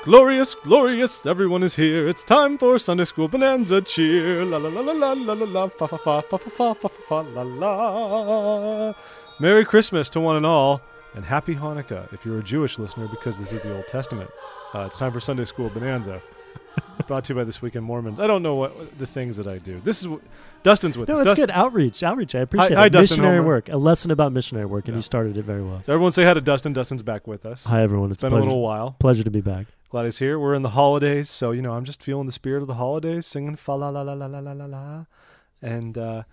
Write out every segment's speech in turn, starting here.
glorious, glorious, everyone is here. It's time for Sunday School Bonanza cheer. La la la la la la la la, fa fa fa fa fa fa fa fa la la. Merry Christmas to one and all, and Happy Hanukkah if you're a Jewish listener, because this is the Old Testament. It's time for Sunday School Bonanza. Brought to you by This Week in Mormons. I don't know what the things that I do. This is Dustin's with us. No, it's good. Outreach. I appreciate it. Hi, Dustin Missionary Homer. work. A lesson about missionary work, and you started it very well. So everyone say hi to Dustin. Dustin's back with us. Hi, everyone. It's been a little while. Pleasure to be back. Glad he's here. We're in the holidays, so, I'm just feeling the spirit of the holidays, singing fa la la la la la la la la. And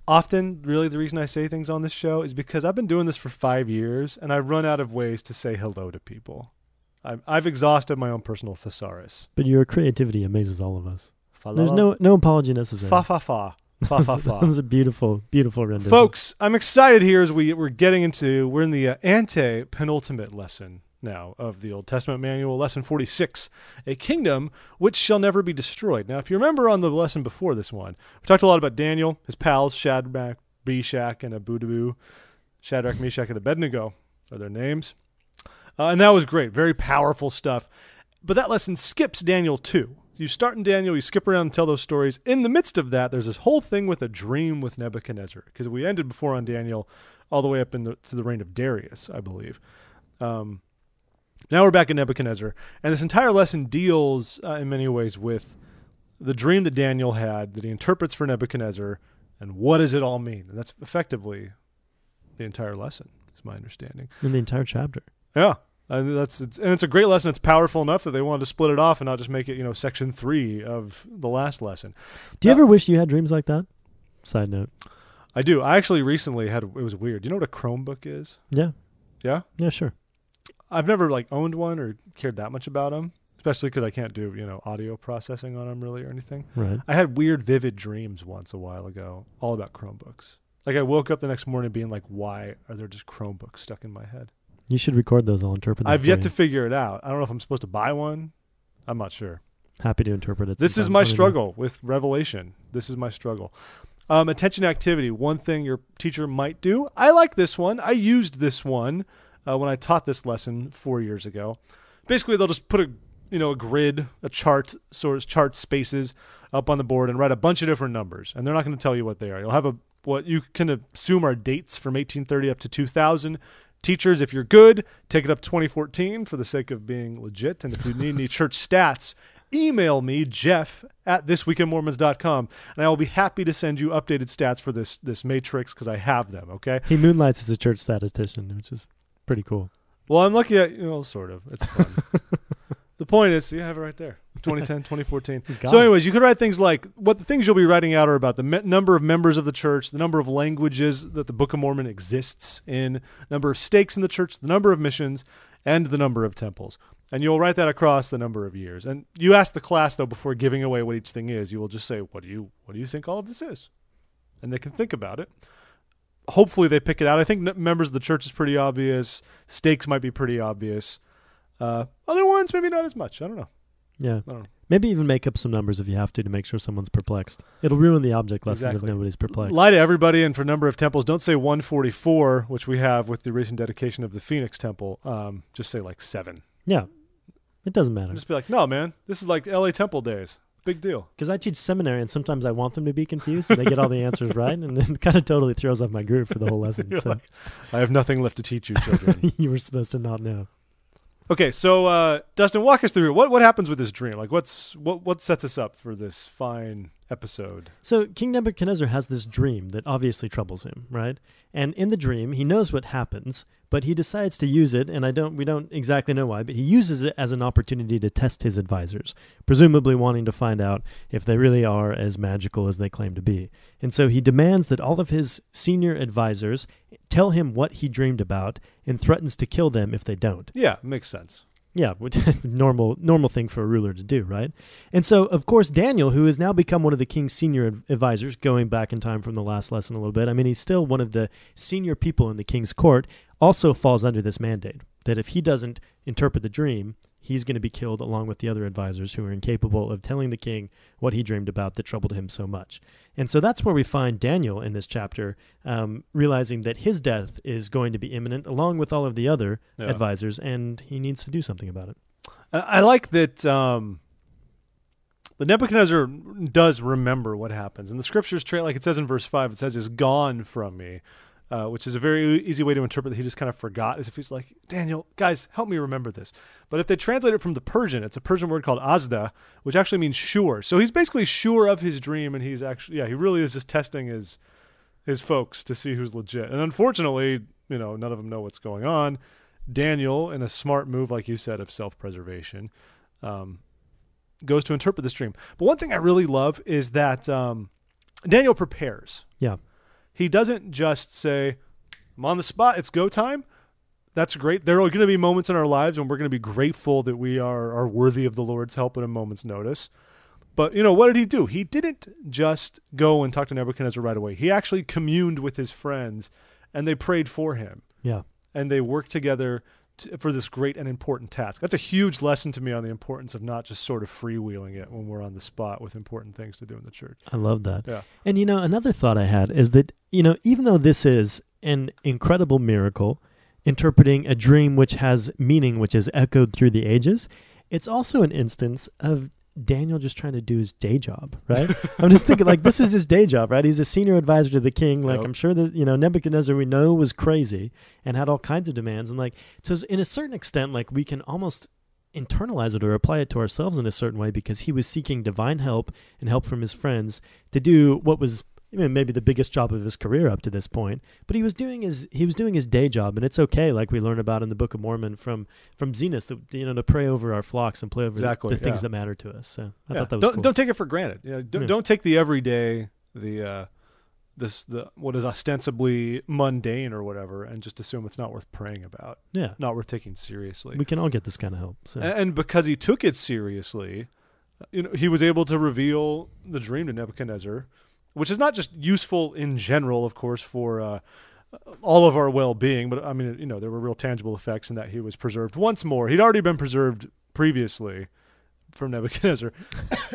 often, really, the reason I say things on this show is because I've been doing this for 5 years, and I've run out of ways to say hello to people. I've exhausted my own personal thesaurus. But your creativity amazes all of us. Fa-la-la. There's no apology necessary. Fa fa fa. Fa fa fa. That was a beautiful, beautiful rendition. Folks, I'm excited here as we're in the ante-penultimate lesson now of the Old Testament manual, lesson 46, a kingdom which shall never be destroyed. Now, if you remember on the lesson before this one, we talked a lot about Daniel, his pals, Shadrach, Meshach, and Abednego. Shadrach, Meshach, and Abednego are their names. And that was great. Very powerful stuff. But that lesson skips Daniel 2. You start in Daniel, you skip around and tell those stories. In the midst of that, there's this whole thing with a dream with Nebuchadnezzar. Because we ended before on Daniel all the way up to the reign of Darius, I believe. Now we're back in Nebuchadnezzar. And this entire lesson deals in many ways with the dream that Daniel had that he interprets for Nebuchadnezzar. And what does it all mean? And that's effectively the entire lesson, is my understanding. In the entire chapter. Yeah. And it's a great lesson. It's powerful enough that they wanted to split it off and not just make it, section 3 of the last lesson. Do you ever wish you had dreams like that? Side note. I do. I actually recently it was weird. Do you know what a Chromebook is? Yeah. Yeah? Yeah, sure. I've never owned one or cared that much about them, especially because I can't do, audio processing on them really or anything. Right. I had weird, vivid dreams once a while ago, all about Chromebooks. I woke up the next morning being like, why are there just Chromebooks stuck in my head? You should record those. I'll interpret them. I've yet to figure it out. I don't know if I'm supposed to buy one. I'm not sure. Happy to interpret it. This is my struggle with Revelation. This is my struggle. Attention activity. One thing your teacher might do. I like this one. I used this one when I taught this lesson 4 years ago. Basically, they'll just put a grid, a chart, chart spaces up on the board and write a bunch of different numbers. And they're not going to tell you what they are. You'll have what you can assume are dates from 1830 up to 2000. Teachers, if you're good, take it up 2014 for the sake of being legit. And if you need any church stats, email me, jeff@thisweekinmormons.com, and I will be happy to send you updated stats for this matrix because I have them, okay? He moonlights as a church statistician, which is pretty cool. Well, I'm lucky at, sort of. It's fun. The point is, you have it right there. 2010, 2014. So anyways, you could write things like, what the things you'll be writing out are about the number of members of the church, the number of languages that the Book of Mormon exists in, number of stakes in the church, the number of missions, and the number of temples. And you'll write that across the number of years. And you ask the class, though, before giving away what each thing is, you will just say, what do you think all of this is? And they can think about it. Hopefully they pick it out. I think members of the church is pretty obvious. Stakes might be pretty obvious. Other ones, maybe not as much. I don't know. Yeah. I don't know. Maybe even make up some numbers if you have to make sure someone's perplexed. It'll ruin the object lesson Exactly. if nobody's perplexed. Lie to everybody, and for number of temples, don't say 144, which we have with the recent dedication of the Phoenix Temple. Just say 7. Yeah. It doesn't matter. Just be like, no, man, this is like LA Temple days. Big deal. Because I teach seminary, and sometimes I want them to be confused, and they get all the answers right, and it kind of totally throws off my groove for the whole lesson. You're So like, I have nothing left to teach you, children. you were supposed to not know. Okay, so Dustin, walk us through what happens with this dream. What sets us up for this fine episode? So King Nebuchadnezzar has this dream that obviously troubles him, right? And in the dream, he knows what happens, but he decides to use it, and we don't exactly know why, but he uses it as an opportunity to test his advisors, presumably wanting to find out if they really are as magical as they claim to be. And so he demands that all of his senior advisors tell him what he dreamed about and threatens to kill them if they don't. Yeah, makes sense. Yeah, normal thing for a ruler to do, right? And so, of course, Daniel, who has now become one of the king's senior advisors, going back in time from the last lesson a little bit, I mean, he's still one of the senior people in the king's court, also falls under this mandate, that if he doesn't interpret the dream, he's going to be killed along with the other advisors who are incapable of telling the king what he dreamed about that troubled him so much. And so that's where we find Daniel in this chapter, realizing that his death is going to be imminent along with all of the other advisors, and he needs to do something about it. I like that the Nebuchadnezzar does remember what happens. And the scriptures, like it says in verse 5, it says, is gone from me, which is a very easy way to interpret that he just kind of forgot, as if he's like, Daniel, guys, help me remember this. But if they translate it from the Persian, it's a Persian word called azda, which actually means sure. So he's basically sure of his dream, and he's actually, he really is just testing his folks to see who's legit. And unfortunately, none of them know what's going on. Daniel, in a smart move, like you said, of self-preservation, goes to interpret this dream. But one thing I really love is that Daniel prepares. Yeah. He doesn't just say, I'm on the spot, it's go time. That's great. There are going to be moments in our lives when we're going to be grateful that we are worthy of the Lord's help at a moment's notice. But, what did he do? He didn't just go and talk to Nebuchadnezzar right away. He actually communed with his friends, and they prayed for him. Yeah. And they worked together for this great and important task. That's a huge lesson to me on the importance of not just sort of freewheeling it when we're on the spot with important things to do in the church. I love that. Yeah. And, another thought I had is that, even though this is an incredible miracle, interpreting a dream which has meaning, which is echoed through the ages, it's also an instance of Daniel just trying to do his day job, right? I'm just thinking, like, this is his day job, right? He's a senior advisor to the king. Like, I'm sure that, Nebuchadnezzar, we know, was crazy and had all kinds of demands. And, like, so in a certain extent, like, we can almost internalize it or apply it to ourselves in a certain way, because he was seeking divine help and help from his friends to do what was maybe the biggest job of his career up to this point, but he was doing his day job, and it's okay, like we learn about in the Book of Mormon from Zenos, to pray over our flocks and pray over the things that matter to us. So I thought that was cool. Don't take it for granted. Don't take the everyday, the what is ostensibly mundane or whatever, and just assume it's not worth praying about. Yeah, not worth taking seriously. We can all get this kind of help. So. And because he took it seriously, he was able to reveal the dream to Nebuchadnezzar, which is not just useful in general, of course, for all of our well-being, but I mean, there were real tangible effects in that he was preserved once more. He'd already been preserved previously from Nebuchadnezzar.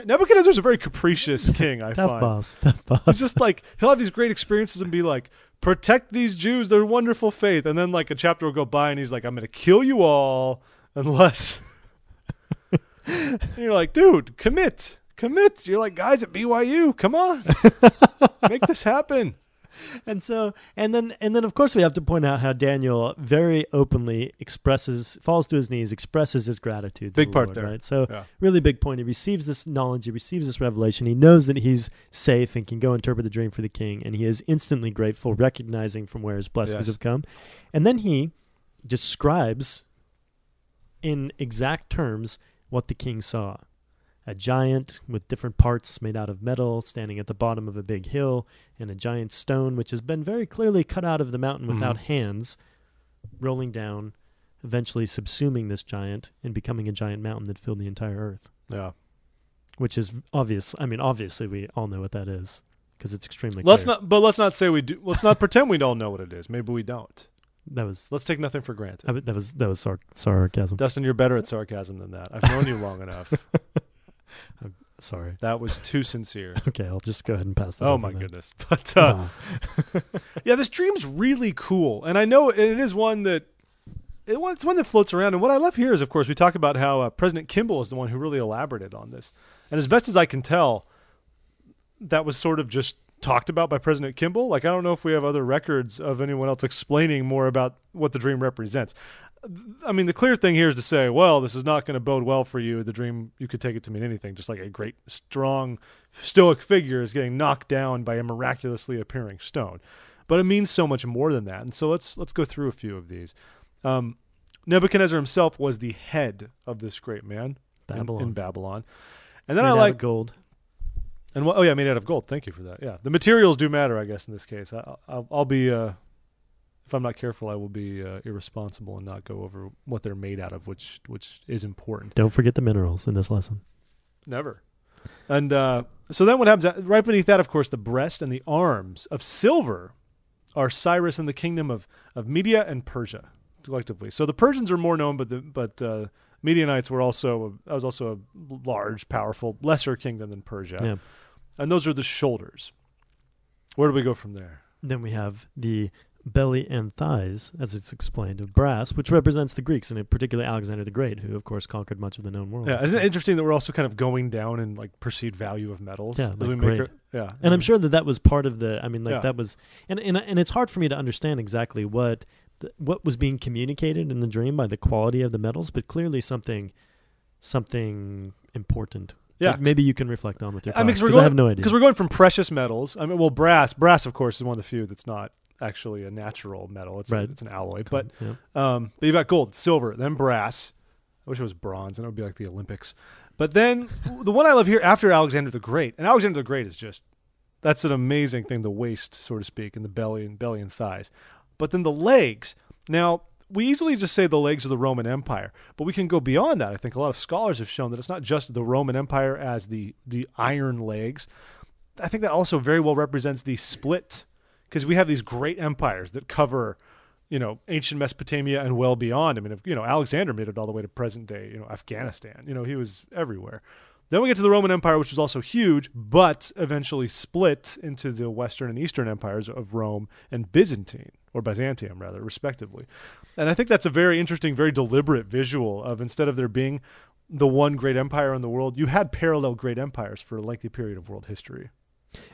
Nebuchadnezzar's a very capricious king, I find. Tough boss. He's just like, he'll have these great experiences and be like, protect these Jews, their wonderful faith. And then like a chapter will go by and he's like, I'm going to kill you all unless... And you're like, dude, commit. You're like, guys at BYU, come on, make this happen. And then of course we have to point out how Daniel very openly falls to his knees, expresses his gratitude. Big part Lord, there, right? So really big point. He receives this knowledge, he receives this revelation. He knows that he's safe and can go interpret the dream for the king, and he is instantly grateful, recognizing from where his blessings have come. And then he describes in exact terms what the king saw. A giant with different parts made out of metal standing at the bottom of a big hill, and a giant stone which has been very clearly cut out of the mountain without hands, rolling down, eventually subsuming this giant and becoming a giant mountain that filled the entire earth. Yeah. Which is obvious. I mean, obviously we all know what that is because it's extremely clear. Let's not say we do. Let's not pretend we don't know what it is. Maybe we don't. Let's take nothing for granted. That was sarcasm. Dustin, you're better at sarcasm than that. I've known you long enough. I'm sorry. That was too sincere. Okay, I'll just go ahead and pass that. Oh my goodness. But yeah, this dream's really cool. And I know it is one that it's one that floats around. And what I love here is, of course, we talk about how President Kimball is the one who really elaborated on this. And as best as I can tell, that was sort of just talked about by President Kimball. Like, I don't know if we have other records of anyone else explaining more about what the dream represents. I mean, the clear thing here is to say, well, this is not going to bode well for you. The dream, you could take it to mean anything, just like a great, strong, stoic figure is getting knocked down by a miraculously appearing stone. But it means so much more than that. And so let's go through a few of these. Nebuchadnezzar himself was the head of this great man in Babylon. And then made I like out of gold. And made out of gold. Thank you for that. Yeah, the materials do matter, I guess, in this case. I'll be... if I'm not careful, I will be irresponsible and not go over what they're made out of, which is important. Don't forget the minerals in this lesson. Never. And so then what happens, right beneath that, of course, the breast and the arms of silver are Cyrus and the kingdom of Media and Persia, collectively. So the Persians are more known, but Midianites was also a large, powerful, lesser kingdom than Persia. Yeah. And those are the shoulders. Where do we go from there? Then we have the belly and thighs, as it's explained, of brass, which represents the Greeks, and in particular Alexander the Great, who of course conquered much of the known world. Yeah, isn't it interesting that we're also kind of going down in like perceived value of metals? Yeah, as like we great. yeah, And I'm sure that was part of the. I mean, like Yeah. that was, and it's hard for me to understand exactly what was being communicated in the dream by the quality of the metals, but clearly something important. Yeah. Like maybe you can reflect on with your I mean, thoughts, 'cause I have no idea. Because we're going from precious metals. I mean, well, brass, of course, is one of the few that's not actually a natural metal. It's Right. it's an alloy. But Yeah. but you've got gold, silver, then brass. I wish it was bronze, and it would be like the Olympics. But then the one I love here after Alexander the Great, and Alexander the Great is just that's an amazing thing. The waist, so to speak, and the belly and thighs. But then the legs. Now, we easily just say the legs of the Roman Empire, but we can go beyond that. I think a lot of scholars have shown that it's not just the Roman Empire as the iron legs. I think that also very well represents the split, because we have these great empires that cover, ancient Mesopotamia and well beyond. I mean, Alexander made it all the way to present day, Afghanistan. He was everywhere. Then we get to the Roman Empire, which was also huge, but eventually split into the Western and Eastern empires of Rome and Byzantium, rather, respectively. And I think that's a very interesting, very deliberate visual of, instead of there being the one great empire in the world, you had parallel great empires for a lengthy period of world history.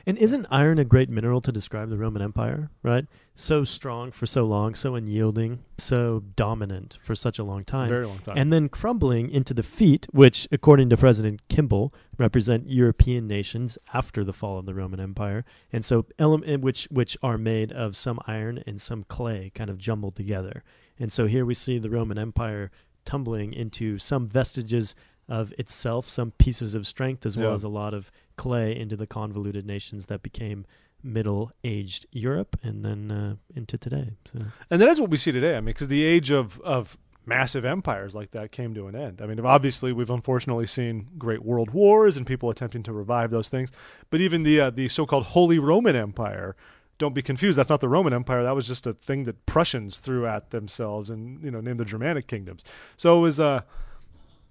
And isn't iron a great mineral to describe the Roman Empire, right? So strong for so long, so unyielding, so dominant for such a long time. Very long time. And then crumbling into the feet, which, according to President Kimball, represent European nations after the fall of the Roman Empire. And so which are made of some iron and some clay kind of jumbled together. And so here we see the Roman Empire tumbling into some vestiges of itself, some pieces of strength, as well as a lot of clay into the convoluted nations that became middle-aged Europe and then into today. So. And that is what we see today. I mean, because the age of massive empires like that came to an end. I mean, obviously, we've unfortunately seen great world wars and people attempting to revive those things. But even the so-called Holy Roman Empire, don't be confused. That's not the Roman Empire. That was just a thing that Prussians threw at themselves and, named the Germanic kingdoms. So it was...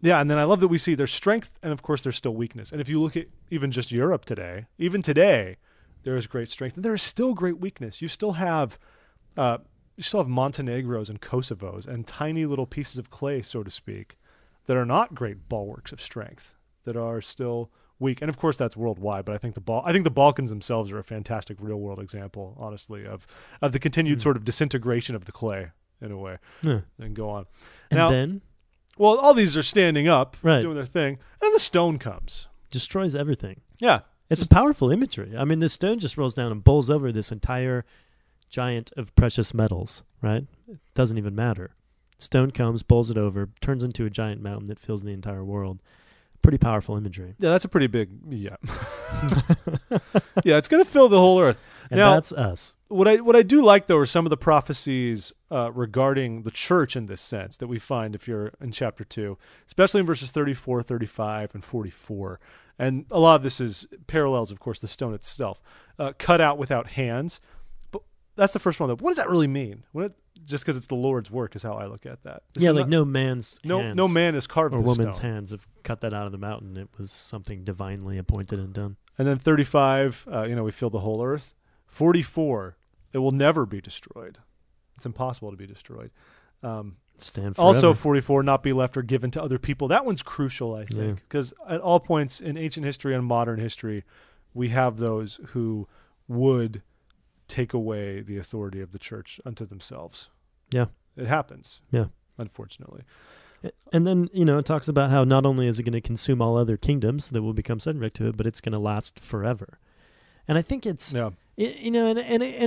Yeah, and then I love that we see their strength and, of course, there's still weakness. And if you look at even just Europe today, even today, there is great strength and there is still great weakness. You still have Montenegros and Kosovos and tiny little pieces of clay, so to speak, that are not great bulwarks of strength, that are still weak. And of course, that's worldwide. But I think the Balkans themselves are a fantastic real world example, honestly, of the continued sort of disintegration of the clay in a way. Yeah. And go on. And now, then well, all these are standing up, Right. doing their thing, and the stone comes. destroys everything. Yeah. It's a powerful imagery. I mean, this stone just rolls down and bowls over this entire giant of precious metals, right? It doesn't even matter. Stone comes, bowls it over, turns into a giant mountain that fills the entire world. Pretty powerful imagery. Yeah, that's a pretty big, yeah. Yeah, it's going to fill the whole earth. And Now, that's us. What I do like, though, are some of the prophecies regarding the church in this sense that we find if you're in chapter 2, especially in verses 34, 35, and 44. And a lot of this is parallels, of course, the stone itself. Cut out without hands. But that's the first one, though. What does that really mean? Just because it's the Lord's work is how I look at that. Yeah, like no man's hands no man has carved or this woman's stone. hands have cut that out of the mountain. It was something divinely appointed and done. And then 35, we fill the whole earth. 44, it will never be destroyed. It's impossible to be destroyed. Stand forever. Also 44, not be left or given to other people. That one's crucial, I Yeah. think, because at all points in ancient history and modern history, we have those who would take away the authority of the church unto themselves. Yeah. It happens. Yeah. Unfortunately. And then, it talks about how not only is it going to consume all other kingdoms that will become subject to it, but it's going to last forever. And I think it's, Yeah. and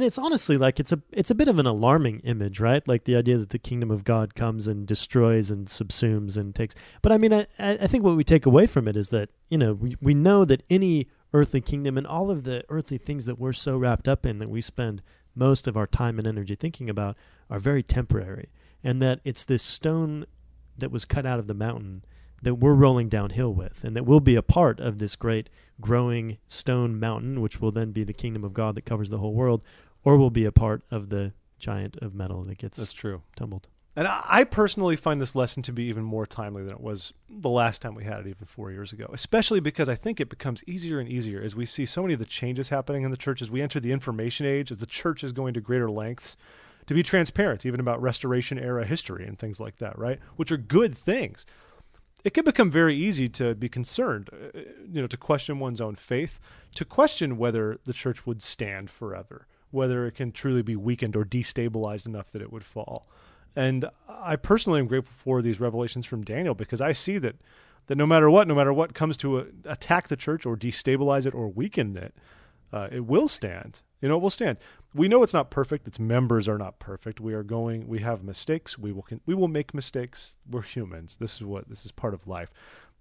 it's honestly like it's a bit of an alarming image, right? Like the idea that the kingdom of God comes and destroys and subsumes and takes. But I mean, I think what we take away from it is that, we know that any earthly kingdom and all of the earthly things that we're so wrapped up in that we spend most of our time and energy thinking about are very temporary. And that it's this stone that was cut out of the mountain that we're rolling downhill with, and that will be a part of this great growing stone mountain, which will then be the kingdom of God that covers the whole world, or will be a part of the giant of metal that gets That's true. tumbled. And I personally find this lesson to be even more timely than it was the last time we had it, even 4 years ago, especially because I think it becomes easier and easier as we see so many of the changes happening in the church as we enter the information age, as the church is going to greater lengths to be transparent, even about Restoration era history and things like that, right? Which are good things. It can become very easy to be concerned, to question one's own faith, to question whether the church would stand forever, whether it can truly be weakened or destabilized enough that it would fall. And I personally am grateful for these revelations from Daniel because I see that no matter what comes to attack the church or destabilize it or weaken it, it will stand. It will stand. We know it's not perfect. Its members are not perfect. We have mistakes. We will make mistakes. We're humans. This is part of life.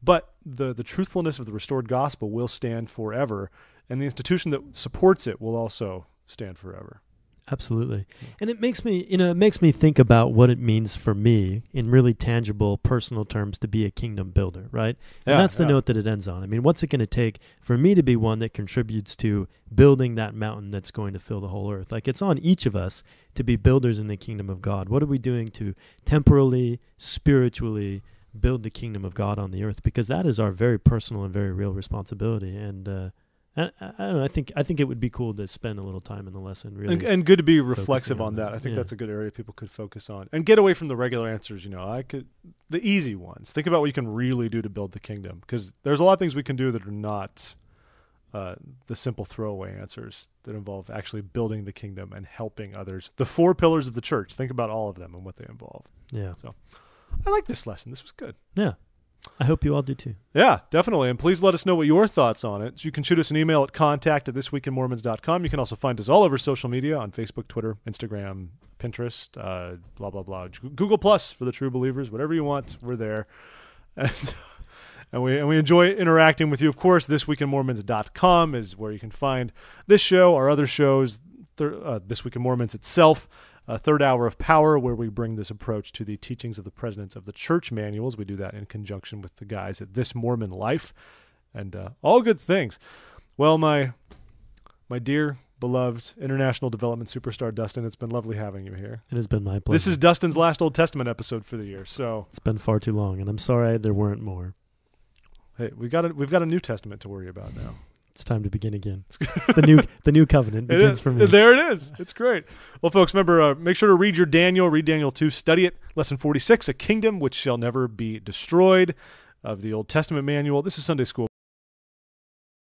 But the truthfulness of the restored gospel will stand forever, and the institution that supports it will also stand forever. Absolutely. And it makes me think about what it means for me in really tangible, personal terms to be a kingdom builder, right? And that's the note that it ends on. I mean, what's it going to take for me to be one that contributes to building that mountain that's going to fill the whole earth? Like, it's on each of us to be builders in the kingdom of God. What are we doing to temporally, spiritually build the kingdom of God on the earth? Because that is our very personal and very real responsibility. And, I don't know. I think it would be cool to spend a little time in the lesson, really, and good to be reflexive on that. I think that's a good area people could focus on and get away from the regular answers. The easy ones. Think about what you can really do to build the kingdom, because there's a lot of things we can do that are not the simple throwaway answers that involve actually building the kingdom and helping others. The 4 pillars of the church. Think about all of them and what they involve. Yeah. So, I like this lesson. This was good. Yeah. I hope you all do too. Yeah, definitely. And please let us know what your thoughts on it. You can shoot us an email at contact@thisweekinmormons.com. You can also find us all over social media on Facebook, Twitter, Instagram, Pinterest, blah, blah, blah. Google Plus for the true believers. Whatever you want, we're there. And we enjoy interacting with you. Of course, thisweekinmormons.com is where you can find this show, our other shows, This Week in Mormons itself, Third Hour of Power, where we bring this approach to the teachings of the presidents of the church manuals. We do that in conjunction with the guys at This Mormon Life, and all good things. Well, my dear, beloved international development superstar, Dustin, it's been lovely having you here. It has been my pleasure. This is Dustin's last Old Testament episode for the year, so it's been far too long, and I'm sorry there weren't more. Hey, we've got a New Testament to worry about now. It's time to begin again. The new covenant begins for me. There it is. It's great. Well, folks, remember, make sure to read your Daniel. Read Daniel 2. Study it. Lesson 46, A Kingdom Which Shall Never Be Destroyed, of the Old Testament manual. This is Sunday School.